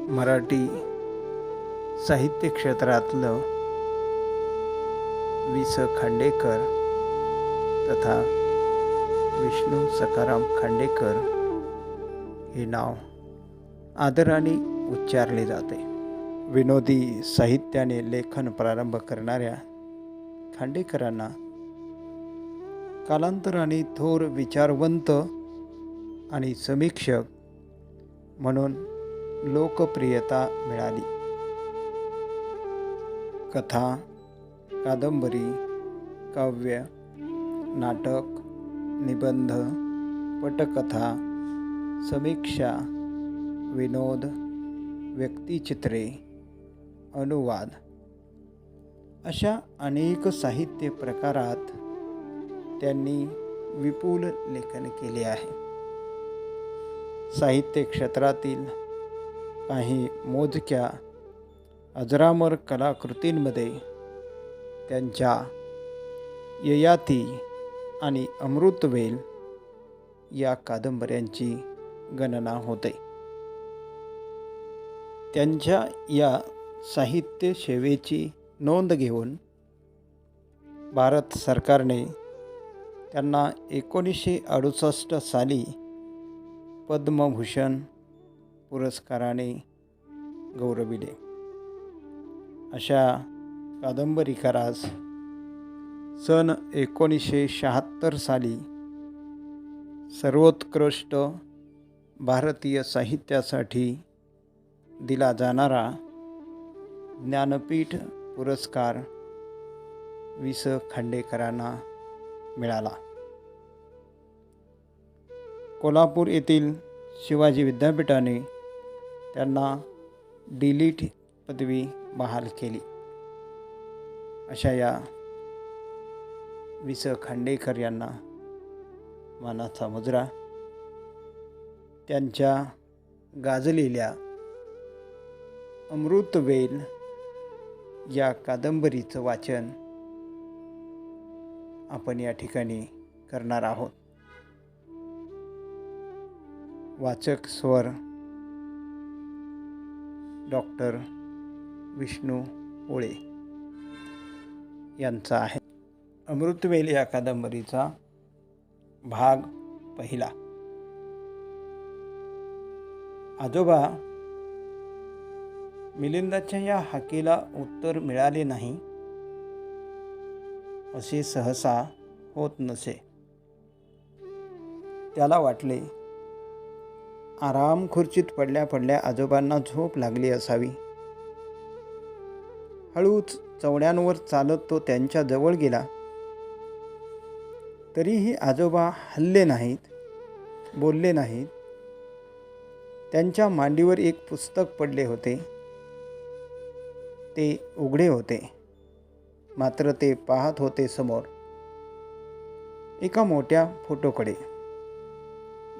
मराठी साहित्य क्षेत्रातलं वि. स. खांडेकर तथा विष्णू सखाराम खांडेकर हे नाव आदराने उच्चारले जाते. विनोदी साहित्याने लेखन प्रारंभ करणाऱ्या खांडेकरांना कालांतराने थोर विचारवंत आणि समीक्षक म्हणून लोकप्रियता मिळाली. कथा, कादंबरी, काव्य, नाटक, निबंध, पटकथा, समीक्षा, विनोद, व्यक्तिचित्रे, अनुवाद अशा अनेक साहित्य प्रकारात त्यांनी विपुल लेखन केले आहे. साहित्य क्षेत्रातील काही मोजक्या अजरामर कलाकृतींमध्ये त्यांच्या ययाती आणि अमृतवेल या कादंबऱ्यांची गणना होते. त्यांच्या या साहित्य सेवेची नोंद घेऊन भारत सरकारने त्यांना 1968 साली पद्मभूषण पुरस्काराने गौरविले. अशा कादंबरीकारास सन 1976 साली सर्वोत्कृष्ट भारतीय साहित्यासाठी दिला जाणारा ज्ञानपीठ पुरस्कार वि. स. खांडेकरांना मिळाला. कोल्हापूर येथील शिवाजी विद्यापीठाने त्यांना डी.लिट. पदवी बहाल केली. अशा या वि. स. खांडेकर यांना मानाचा मुजरा. त्यांच्या गाजलेल्या अमृतवेल या कादंबरीचं वाचन आपण या ठिकाणी करणार आहोत. वाचक स्वर डॉक्टर विष्णू ओळे यांचा आहे. अमृतवेल या कादंबरीचा भाग पहिला. आजोबा, मिलिंदाच्या या हाकेला उत्तर मिळाले नाही असे सहसा होत नसे. त्याला वाटले आराम खुर्चीत पडल्या पडल्या आजोबांना झोप लागली असावी. हळूच चवड्यांवर चालत तो त्यांच्या जवळ गेला. तरीही आजोबा हलले नाहीत, बोलले नाहीत. त्यांच्या मांडीवर एक पुस्तक पडले होते. ते उघडे होते, मात्र ते पाहत होते समोर एका मोठ्या फोटोकडे.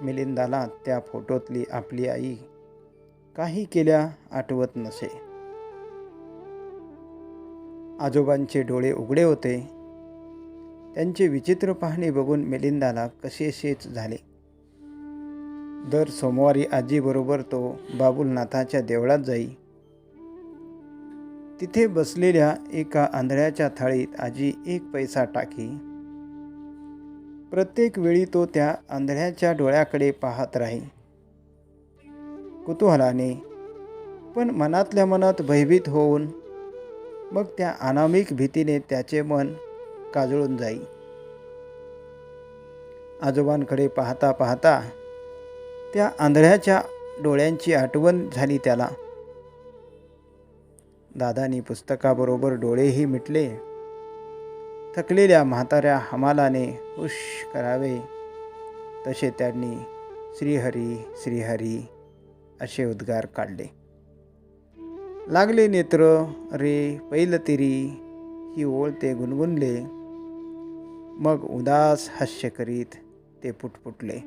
मिलिंदाला त्या फोटोतली आपली आई काही केल्या आठवत नसे. आजोबांचे डोळे उघडे होते. त्यांचे विचित्र पाहणे बघून मिलिंदाला कसेशेच झाले. दर सोमवारी आजीबरोबर तो बाबुलनाथाच्या देवळात जाई. तिथे बसलेल्या एका आंधळ्याच्या थाळीत आजी 1 पैसा टाकी. प्रत्येक वेळी तो त्या आंधळ्याच्या डोळ्याकडे पाहत राही, कुतूहलाने, पण मनातल्या मनात भयभीत होऊन. मग त्या अनामिक भीतीने त्याचे मन काजळून जाई. आजोबांकडे पाहता पाहता त्या आंधळ्याच्या डोळ्यांची आठवण झाली त्याला. दादानी पुस्तकाबरोबर डोळेही मिटले. थकलेल्या म्हाताऱ्या हमालाने हुश करावे तसे त्यांनी श्रीहरी श्रीहरी असे उद्गार काढले. लागले नेत्र रे पैलतिरी ही ओळ ते गुणगुणले. मग उदास हास्य करीत ते पुटपुटले.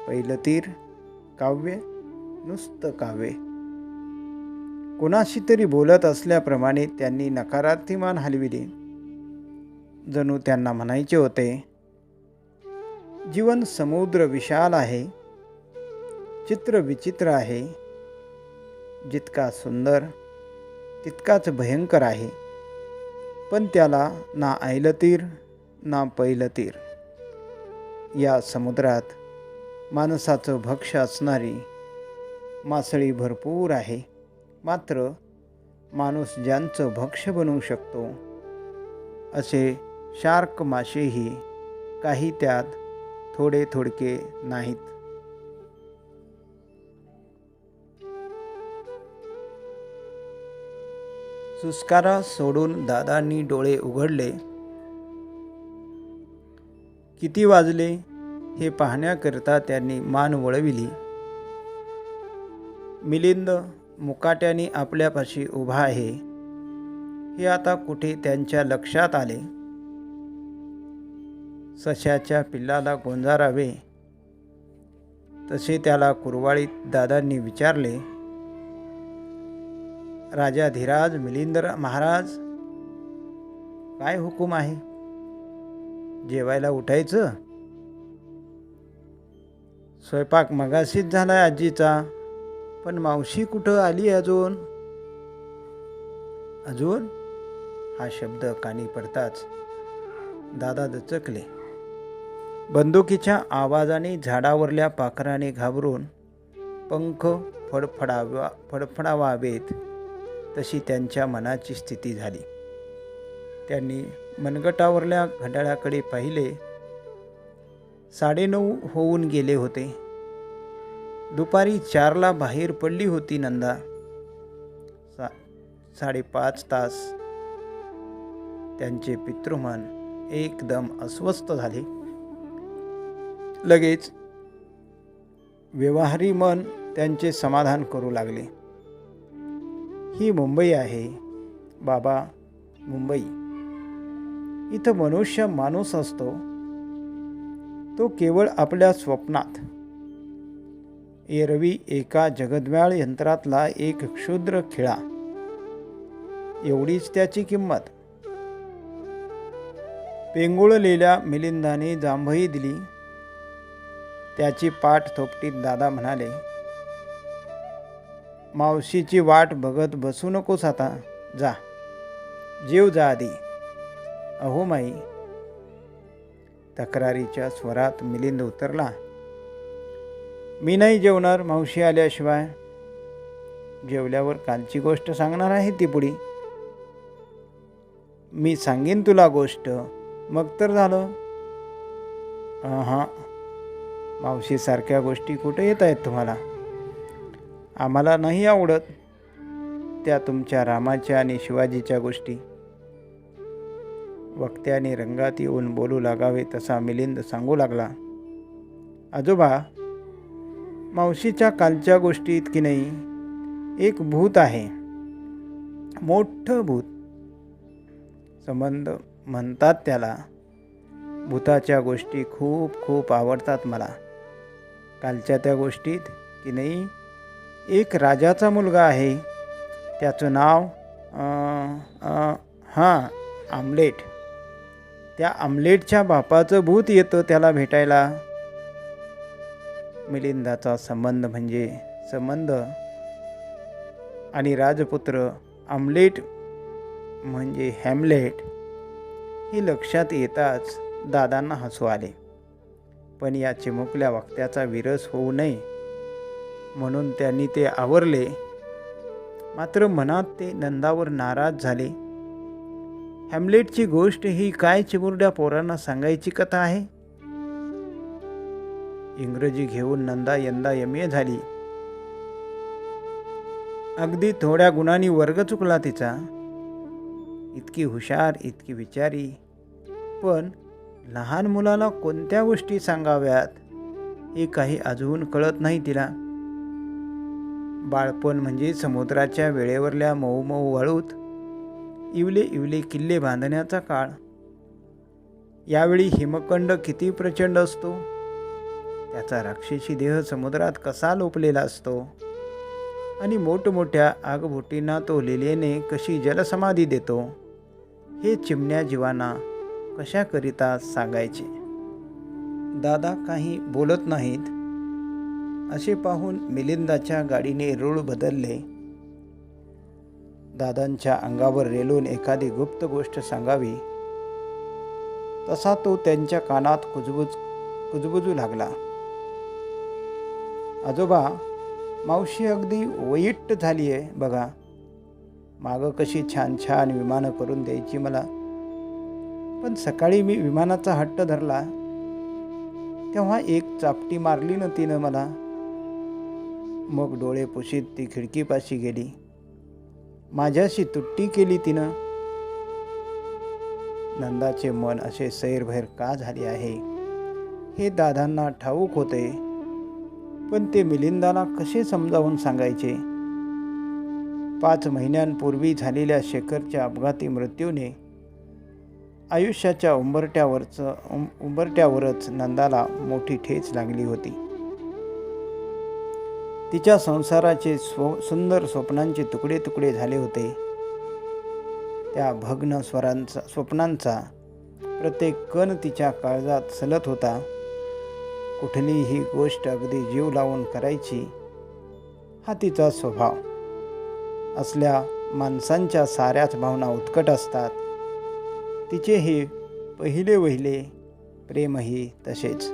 पैलतीर काव्य, नुसतं काव्य. कोणाशी तरी बोलत असल्याप्रमाणे त्यांनी नकारार्थी मान हलविली. जणू त्यांना म्हणायचे होते, जीवन समुद्र विशाल आहे, चित्र विचित्र आहे, जितका सुंदर तितकाच भयंकर आहे. पण त्याला ना ऐलतीर ना पैलतीर. या समुद्रात माणसाचं भक्ष्य असणारी मासळी भरपूर आहे. मात्र माणूस ज्यांचं भक्ष्य बनवू शकतो असे शार्क मासेही काही त्यात थोडे थोडके नाहीत. सुस्कारा सोडून दादांनी डोळे उघडले. किती वाजले हे पाहण्याकरिता त्यांनी मान वळविली. मिलिंद मुकाट्याने आपल्यापाशी उभा आहे हे आता कुठे त्यांच्या लक्षात आले. सश्याच्या पिल्लाला गोंजारावे तसे त्याला कुरवाळीत दादांनी विचारले, राजाधिराज मिलिंद महाराज, काय हुकूम आहे? जेवायला उठायचं? स्वयंपाक मगाशीच झालाय आजीचा, पण मावशी कुठं आली अजून? अजून हा शब्द कानी पडताच दादा दचकले. बंदुकीच्या आवाजाने झाडावरल्या पाखराने घाबरून पंख फडफडावावेत तशी त्यांच्या मनाची स्थिती झाली. त्यांनी मनगटावरल्या घड्याळाकडे पाहिले. 9:30 होऊन गेले होते. दुपारी 4ला बाहेर पडली होती नंदा. 5.5 तास त्यांचे पितृमन एकदम अस्वस्थ झाले. लगेच व्यवहारी मन त्यांचे समाधान करू लागले. ही मुंबई आहे बाबा, मुंबई. इथं मनुष्य माणूस असतो तो केवळ आपल्या स्वप्नात. एरवी एका जगद्व्याळ यंत्रातला एक क्षुद्र खिळा, एवढीच त्याची किंमत. पेंगुळलेल्या मिलिंदाने जांभई दिली. त्याची पाठ थोपटीत दादा म्हणाले, मावशीची वाट बघत बसू नकोस आता. जा, जेव जा आधी. अहो माई, तक्रारीच्या स्वरात मिलिंद उतरला. मी नाही जेवणार मावशी आल्याशिवाय. जेवल्यावर कालची गोष्ट सांगणार आहे ती पुढी. मी सांगेन तुला गोष्ट, मग तर झालं. मावशीसारख्या गोष्टी कुठे येत आहेत तुम्हाला? आम्हाला नाही आवडत त्या तुमच्या रामाच्या आणि शिवाजीच्या गोष्टी. वक्त्याने रंगात येऊन बोलू लागावे तसा मिलिंद सांगू लागला. आजोबा, मावशीच्या कालच्या गोष्टीत की नाही एक भूत आहे, मोठं भूत. संबंध म्हणतात त्याला. भूताच्या गोष्टी खूप खूप आवडतात मला. कालच्या त्या गोष्टीत की नाही एक राजाचा मुलगा आहे. त्याचं नाव आमलेट. त्या आमलेटच्या बापाचं भूत येतं त्याला भेटायला. मिलिंदाचा संबंध म्हणजे संबंध आणि राजपुत्र आमलेट म्हणजे हॅमलेट हे लक्षात येताच दादांना हसू आले. पण या चिमुकल्या वक्त्याचा विरस होऊ नये म्हणून त्यांनी ते आवरले. मात्र मनात ते नंदावर नाराज झाले. हॅमलेटची गोष्ट ही काय चिमुरड्या पोरांना सांगायची कथा आहे? इंग्रजी घेऊन नंदा यंदा MA झाली. अगदी थोड्या गुणांनी वर्ग चुकला तिचा. इतकी हुशार, इतकी विचारी. पण लहान मुलाला कोणत्या गोष्टी सांगाव्यात हे काही अजून कळत नाही तिला. बाळपण म्हणजे समुद्राच्या वेळेवरल्या मऊ मऊ वाळूत इवले इवले किल्ले बांधण्याचा काळ. यावेळी हिमखंड किती प्रचंड असतो. त्याचा राक्षसी देह समुद्रात कसा लोपलेला असतो आणि मोठमोठ्या आगभोटींना तो लिलेने कशी जलसमाधी देतो हे चिमण्या जीवांना कशाकरिता सांगायचे. दादा काही बोलत नाहीत असे पाहून मिलिंदाच्या गाडीने रूळ बदलले. दादांच्या अंगावर रेलून एखादी गुप्त गोष्ट सांगावी तसा तो त्यांच्या कानात कुजबुजू लागला. आजोबा, मावशी अगदी वैट्ट झाली आहे बघा. मागं कशी छान छान विमानं करून द्यायची मला, पण सकाळी मी विमानाचा हट्ट धरला तेव्हा एक चापटी मारली ना तिनं मला. मग डोळे पुशीत ती खिडकीपाशी गेली. माझ्याशी तुट्टी केली तिनं. नंदाचे मन असे सैरभैर का झाले आहे हे दादांना ठाऊक होते, पण ते मिलिंदाला कसे समजावून सांगायचे. 5 महिन्यांपूर्वी झालेल्या शेखरच्या अपघाती मृत्यूने आयुष्याच्या उंबरट्यावरच नंदाला मोठी ठेच लागली होती. तिच्या संसाराचे सुंदर स्वप्नांचे तुकडे तुकडे झाले होते. त्या भग्न स्वप्नांचा प्रत्येक कण तिच्या काळजात सलत होता. कुठलीही गोष्ट अगदी जीव लावून करायची हा तिचा स्वभाव. असल्या माणसांच्या साऱ्याच भावना उत्कट असतात. तिचे हे पहिले प्रेमही तसेच.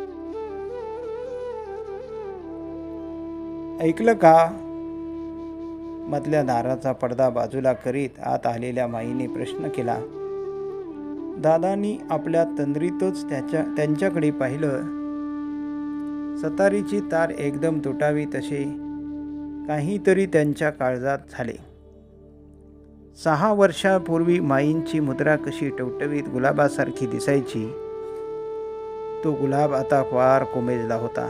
ऐकलं का? मधल्या दाराचा पडदा बाजूला करीत आत आलेल्या माईने प्रश्न केला. दादांनी आपल्या तंद्रीतच त्यांच्याकडे पाहिलं. सतारीची तार एकदम तुटावी तसे काहीतरी त्यांच्या काळजात झाले. 6 वर्षापूर्वी माईंची मुद्रा कशी टवटवीत गुलाबासारखी दिसायची, तो गुलाब आता फार कोमेजला होता.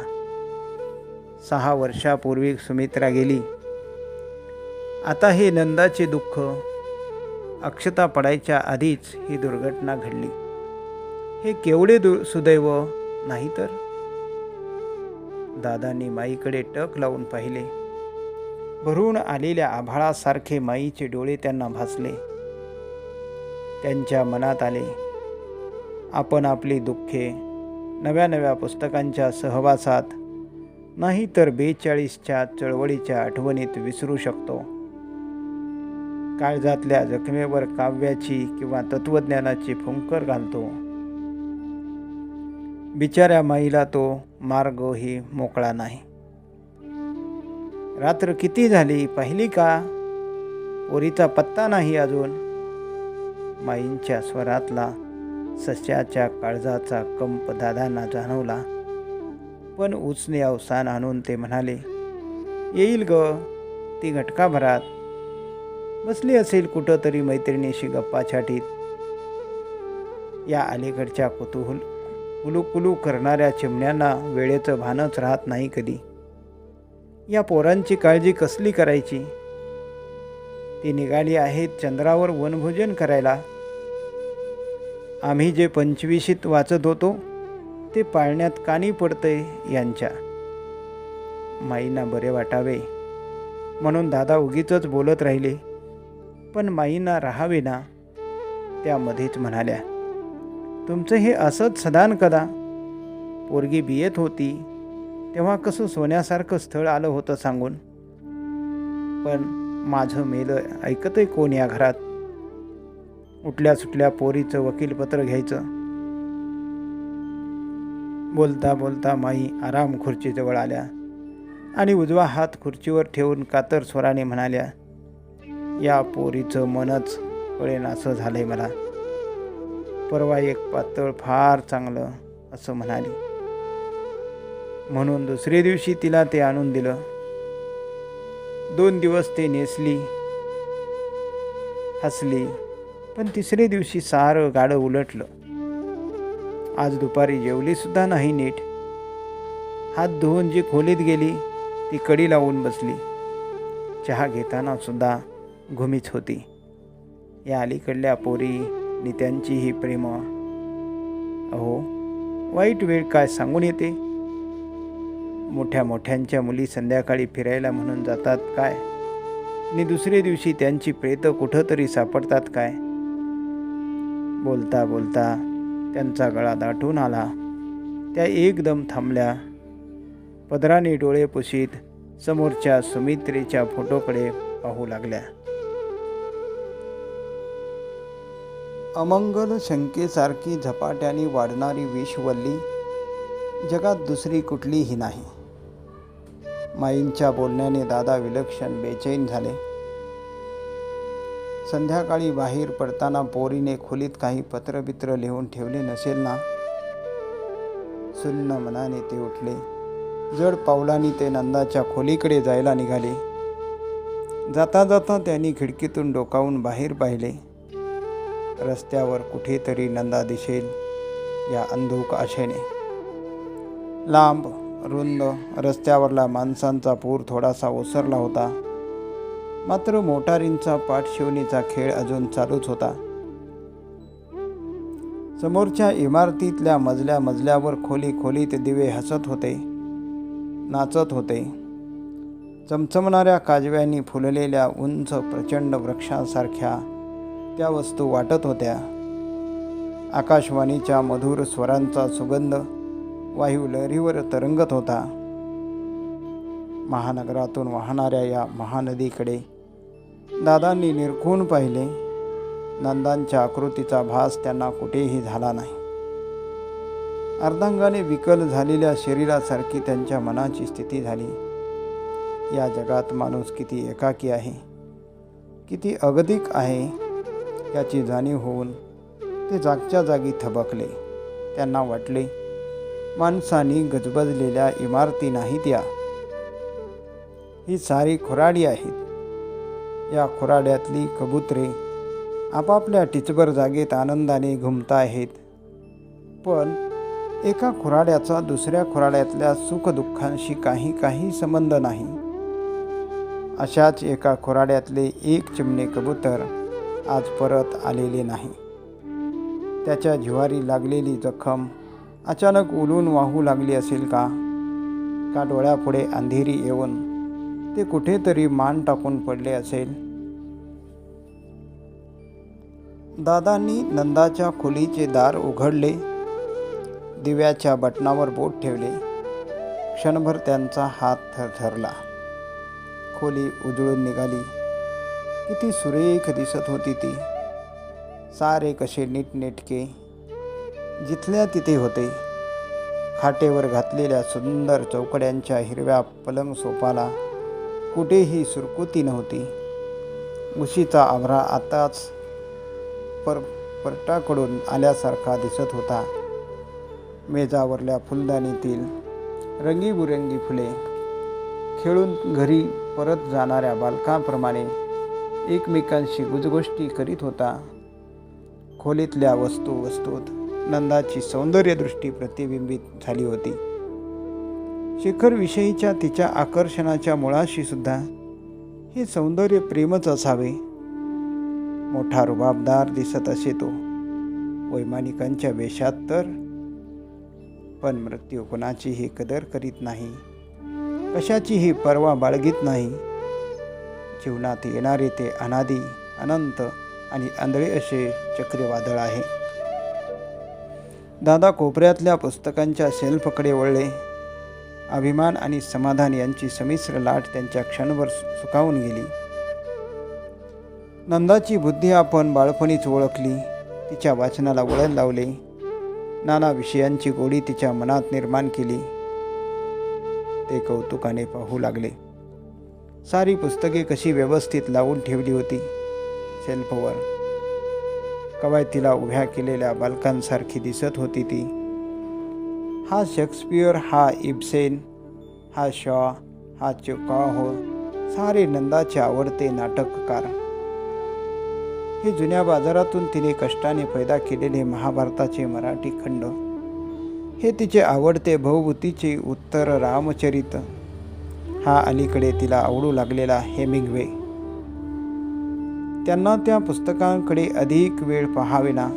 6 वर्षापूर्वी सुमित्रा गेली. आता हे नंदाचे दुःख. अक्षता पडायच्या आधीच ही दुर्घटना घडली. हे केवढे सुदैव नाही तर. दादांनी माईकडे टक लावून पाहिले. भरून आलेल्या आभाळासारखे माईचे डोळे त्यांना भासले. त्यांच्या मनात आले, आपण आपली दुःखे नव्या पुस्तकांच्या सहवासात नाही तर 42च्या चळवळीच्या आठवणीत विसरू शकतो. काळजातल्या जखमेवर काव्याची किंवा तत्वज्ञानाची फुंकर घालतो. बिचाऱ्या माईला तो मार्गही मोकळा नाही. रात्र किती झाली पाहिली का? पोरीचा पत्ता नाही अजून. माईंच्या स्वरातला सस्याच्या काळजाचा कंप दादांना जाणवला. पण उसने अवसान आणून ते म्हणाले, येईल ग ती घटकाभरात. बसली असेल कुठं तरी मैत्रिणीशी गप्पा छाटीत. या अलीकडच्या कुलू करणाऱ्या चिमण्यांना वेळेचं भानच राहत नाही कधी. या पोरांची काळजी कसली करायची? ती निघाली आहेत चंद्रावर वनभोजन करायला. आम्ही जे 25शीत वाचत होतो ते पाळण्यात कानी पडतंय यांच्या. माईंना बरे वाटावे म्हणून दादा उगीचच बोलत राहिले, पण माईंना राहावे ना. त्यामध्येच म्हणाल्या, तुमचं हे असंच सदान कदा. पोरगी बियेत होती तेव्हा कसं सोन्यासारखं स्थळ आलं होतं सांगून. पण माझं मेलं ऐकतंय कोण या घरात? उठल्या सुटल्या पोरीचं वकीलपत्र घ्यायचं. बोलता बोलता माई आराम खुर्चीजवळ आल्या आणि उजवा हात खुर्चीवर ठेवून कातर स्वराने म्हणाल्या, या पोरीचं मनच कळेनासं झालंय मला. परवा एक पातळ फार चांगलं असं म्हणाली, म्हणून दुसरे दिवशी तिला ते आणून दिलं. 2 दिवस ते नेसली, हसली, पण तिसरे दिवशी सारं गाडं उलटलं. आज दुपारी जेवली सुद्धा नाही नीट. हात धुवून जी खोलीत गेली ती कडी लावून बसली. चहा घेताना सुद्धा घुमीच होती. या अलीकडल्या पोरी नि त्यांचीही प्रेम. अहो, वाईट वेळ काय सांगून येते. मोठ्यांच्या मुली संध्याकाळी फिरायला म्हणून जातात काय, नि दुसरे दिवशी त्यांची प्रेतं कुठंतरी सापडतात काय. बोलता बोलता त्यांचा गळा दाटून आला. त्या एकदम थांबल्या. पदराने डोळे पुशीत समोरच्या सुमित्रेच्या फोटोकडे पाहू लागल्या. अमंगल शंकेसारखी झपाट्याने वाढणारी विषवल्ली जगात दुसरी कुठलीही नाही. माईंच्या बोलण्याने दादा विलक्षण बेचैन झाले. संध्याकाळी बाहेर पडताना पोरीने खोलीत काही पत्रबित्र लिहून ठेवले नसेल ना. सुन्न मनाने ते उठले. जड पावलांनी ते नंदाच्या खोलीकडे जायला निघाले. जाता जाता त्यांनी खिडकीतून डोकावून बाहेर पाहिले. रस्त्यावर कुठेतरी नंदा दिसेल या अंधुक आशेने. लांब रुंद रस्त्यावरला माणसांचा पूर थोडासा ओसरला होता. मात्र मोटारींचा पाठशिवणीचा खेळ अजून चालूच होता. समोरच्या इमारतीतल्या मजल्यावर खोलीत दिवे हसत होते, नाचत होते. चमचमणाऱ्या काजव्यांनी फुललेल्या उंच प्रचंड वृक्षांसारख्या त्या वस्तू वाटत होत्या. आकाशवाणीच्या मधुर स्वरांचा सुगंध वायू लहरीवर तरंगत होता. महानगरातून वाहणाऱ्या या महानदीकडे दादांनी निरखून पाहिले. नंदांच्या आकृतीचा भास त्यांना कुठेही झाला नाही. अर्धांगाने विकल झालेल्या शरीरासारखी त्यांच्या मनाची स्थिती झाली. या जगात माणूस किती एकाकी आहे, किती अगतिक आहे याची जाणीव होऊन ते जागच्या जागी थबकले. त्यांना वाटले माणसांनी गजबजलेल्या इमारती नाहीत या, ही सारी खुराडी आहेत. या खुराड्यातली कबुतरे आपापल्या टिचभर जागेत आनंदाने घुमताहेत. पण एका खुराड्याचा दुसऱ्या खुराड्यातल्या सुखदुःखांशी काही संबंध नाही. अशाच एका खुराड्यातले एक चिमणे कबूतर आज परत आलेले नाही. त्याच्या जिव्हारी लागलेली जखम अचानक उलून वाहू लागली असेल का डोळ्यापुढे अंधेरी येऊन ते कुठेतरी मान टाकून पडले असेल. दादांनी नंदाच्या खोलीचे दार उघडले. दिव्याच्या बटणावर बोट ठेवले. क्षणभर त्यांचा हात थरथरला. खोली उजळून निघाली. किती सुरेख दिसत होती ती. सारे कसे नीटनेटके जिथल्या तिथे होते. खाटेवर घातलेल्या सुंदर चौकड्यांच्या हिरव्या पलंग सोफाला कुठेही सुरकुती नव्हती. उशीचा आभरा आताच परटाकडून आल्यासारखा दिसत होता. मेजावरल्या फुलदाणीतील रंगीबुरंगी फुले खेळून घरी परत जाणाऱ्या बालकांप्रमाणे एकमेकांशी गुजगोष्टी करीत होता. खोलीतल्या वस्तूत नंदाची सौंदर्यदृष्टी प्रतिबिंबित झाली होती. शेखरविषयीच्या तिच्या आकर्षणाच्या मुळाशी सुद्धा हे सौंदर्य प्रेमच असावे. मोठा रुबाबदार दिसत असे तो वैमानिकांच्या वेशात तर. पण मृत्यू कोणाचीही कदर करीत नाही, कशाचीही पर्वा बाळगीत नाही. जीवनात येणारे ते अनादी अनंत आणि आंधळे असे चक्रीवादळ आहे. दादा कोपऱ्यातल्या पुस्तकांच्या शेल्फकडे वळले. अभिमान आणि समाधान यांची संमिश्र लाट त्यांच्या क्षणभर सुकावून गेली. नंदाची बुद्धी आपण बाळपणीच ओळखली. तिच्या वाचनाला वळण लावले. नाना विषयांची गोडी तिच्या मनात निर्माण केली. ते कौतुकाने पाहू लागले. सारी पुस्तके कशी व्यवस्थित लावून ठेवली होती शेल्फवर. कवायतीला उभ्या केलेल्या बालकांसारखी दिसत होती ती. हा शेक्सपियर, हा इब्सेन, हा शॉ, हा चेखॉव्ह, सारे नंदाचे आवडते नाटककार. हे जुन्या बाजारातून तिने कष्टाने पैदा केलेले महाभारताचे मराठी खंड. हे तिचे आवडते भवभूतीचे उत्तर रामचरित. हा अलीकडे तिला आवडू लागलेला हेमिंग्वे. त्यांना त्या पुस्तकांकडे अधिक वेळ पाहावेना.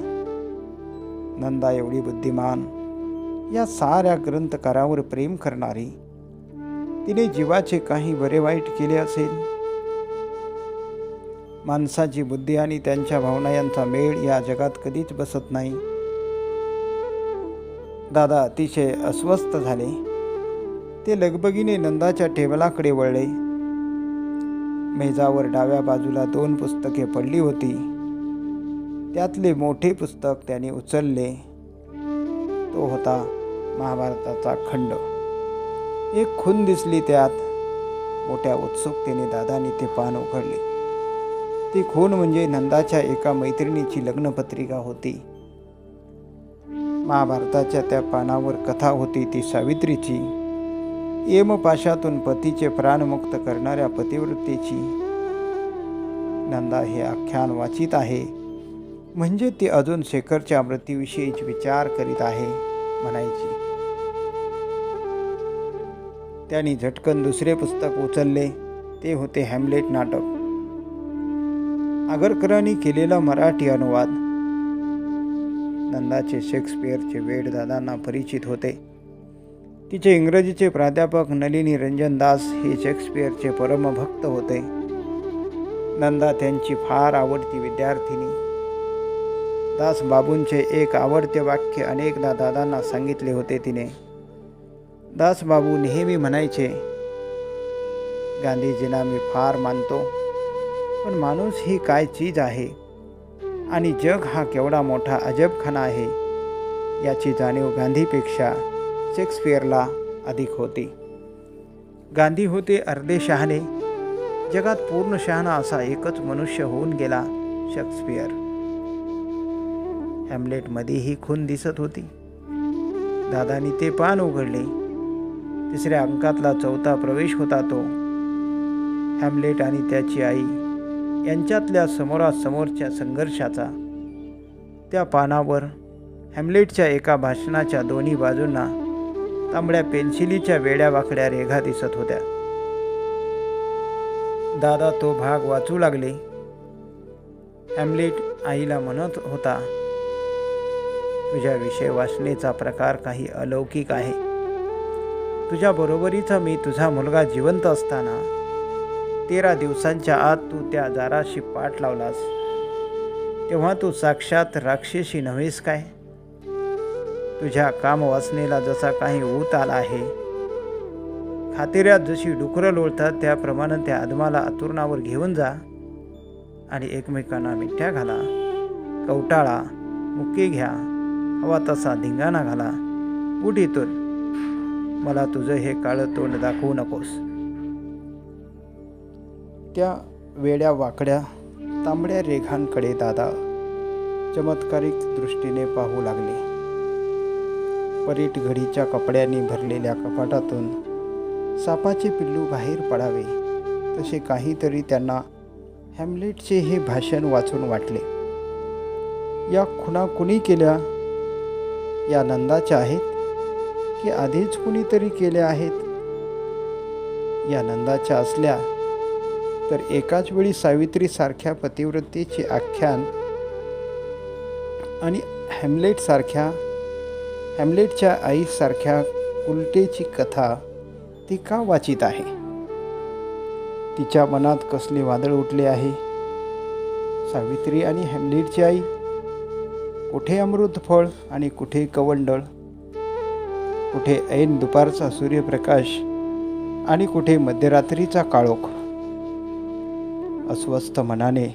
नंदा एवढी बुद्धिमान, या साऱ्या ग्रंथकारावर प्रेम करणारी, तिने जीवाचे काही बरे वाईट केले असेल. माणसाची बुद्धी आणि त्यांच्या भावना यांचा मेळ या जगात कधीच बसत नाही. दादा अतिशय अस्वस्थ झाले. ते लगबगीने नंदाच्या टेबलाकडे वळले. मेजावर डाव्या बाजूला 2 पुस्तके पडली होती. त्यातले मोठे पुस्तक त्याने उचलले. तो होता महाभारताचा खंड. एक खूण दिसली त्यात. मोठ्या उत्सुकतेने दादाने ते पान उघडले. ती खूण म्हणजे नंदाच्या एका मैत्रिणीची लग्नपत्रिका होती. महाभारताच्या त्या पानावर कथा होती ती सावित्रीची, यमपाशातून पतीचे प्राणमुक्त करणाऱ्या पतिव्रतेची. नंदा हे आख्यान वाचित आहे म्हणजे ती अजून शेखरच्या मृत्यूविषयीच विचार करीत आहे म्हणायची. त्यांनी झटकन दुसरे पुस्तक उचलले. ते होते हॅम्लेट नाटक. आगरकरांनी केलेला मराठी अनुवाद. नंदाचे शेक्सपियरचे वेड दादांना परिचित होते. तिचे इंग्रजीचे प्राध्यापक नलिनी रंजन दास हे शेक्सपियरचे परमभक्त होते. नंदा त्यांची फार आवडती विद्यार्थिनी. दासबाबूंचे एक आवडते वाक्य अनेकदा दादांना सांगितले होते तिने. दासबाबू नेहमी म्हणायचे, गांधीजींना मी फार मानतो, पण माणूस ही काय चीज आहे आणि जग हा केवढा मोठा अजबखाना आहे याची जाणीव गांधीपेक्षा शेक्सपियरला अधिक होती. गांधी होते अर्धे शहाणे. जगात पूर्ण शहाणा असा एकच मनुष्य होऊन गेला, शेक्सपियर. हॅम्लेटमध्ये ही खूण दिसत होती. दादानी ते पान उघडले. तिसऱ्या अंकातला 4था प्रवेश होता तो. हॅम्लेट आणि त्याची आई यांच्यातल्या समोरासमोरच्या संघर्षाचा. त्या पानावर हॅम्लेटच्या एका भाषणाच्या दोन्ही बाजूंना तांबड्या पेन्सिलीच्या वेड्या वाकड्या रेघा दिसत होत्या. दादा तो भाग वाचू लागले. हॅम्लेट आईला म्हणत होता, तुझ्याविषयी वासनेचा प्रकार काही अलौकिक आहे. तुझ्या बरोबरीचा मी तुझा मुलगा जिवंत असताना 13 दिवसांच्या आत तू त्या जाराशी पाठ लावलास, तेव्हा तू साक्षात राक्षसी नव्हेस काय? तुझ्या कामवासनेला जसा काही ऊत आला आहे, खातेऱ्यात जशी डुकरं लोळतात त्याप्रमाणे त्या आदमाला अंथरुणावर घेऊन जा आणि एकमेकांना मिठ्या घाला, कवटाळा, मुके घ्या, हवा तसा धिंगाणा घाला. उठ इथून, मला तुझं हे काळं तोंड दाखवू नकोस. त्या वेड्या वाकड्या तांबड्या रेघांकडे दादा चमत्कारिक दृष्टीने पाहू लागले. परीट घडीच्या कपड्यांनी भरलेल्या कपाटातून सापाचे पिल्लू बाहेर पडावे तसे काहीतरी त्यांना हॅम्लेटचे हे भाषण वाचून वाटले. या खुणा कुणी केल्या? या नंदाच्या आहेत की आधीच कुणीतरी केल्या आहेत? या नंदाच्या असल्या तर एकाच वेळी सावित्रीसारख्या पतिव्रतेचे आख्यान आणि हॅम्लेटच्या आईसारख्या उलटेची कथा ती का वाचित आहे? तिच्या मनात कसले वादळ उठले आहे? सावित्री आणि हॅम्लेटची आई, कुठे अमृत फळ आणि कुठे कवंडळ, कुठे ऐन दुपारचा सूर्यप्रकाश आणि कुठे मध्यरात्रीचा काळोख. अस्वस्थ मनाने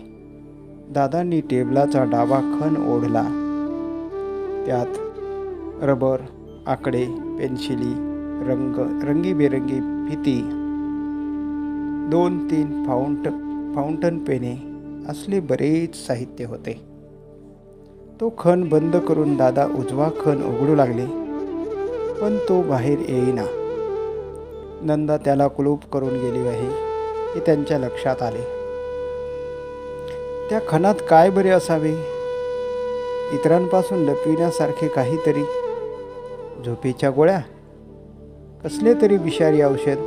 दादांनी टेबलाचा डावा खण ओढला. त्यात रबर, आकडे, पेन्सिली, रंगीबेरंगी फिती, 2-3 फाउंटन पेने असले बरेच साहित्य होते. तो खण बंद करून दादा उजवा खण उघडू लागले, पण तो बाहेर येईना. नंदा त्याला कुलूप करून गेली आहे हे त्यांच्या लक्षात आले. त्या खणात काय बरे असावे? इतरांपासून लपविण्यासारखे काहीतरी? झोपेच्या गोळ्या? कसले तरी विषारी औषध?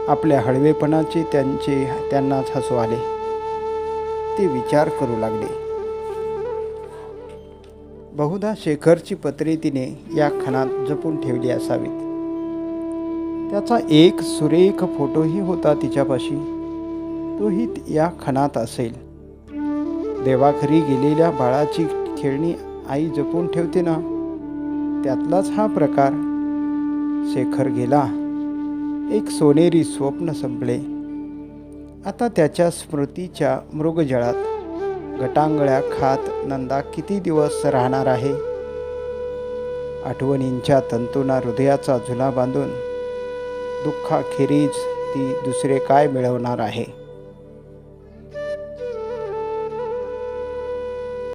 आपल्या हळवेपणाचे त्यांनाच हसू आले. ते विचार करू लागले. बहुधा शेखरची पत्रे तिने या खणात जपून ठेवली असावीत. त्याचा एक सुरेख फोटोही होता तिच्यापाशी. तोही या खणात असेल. देवाघरी गेलेल्या बाळाची खेळणी आई जपून ठेवते ना, त्यातलाच हा प्रकार. शेखर गेला. एक सोनेरी स्वप्न संपले. आता त्याच्या स्मृतीच्या मृगजळात गटांगळ्या खात नंदा किती दिवस राहणार आहे? आठवणींच्या तंतूंना हृदयाचा झुला बांधून दुःखाखेरीज ती दुसरे काय मिळवणार आहे?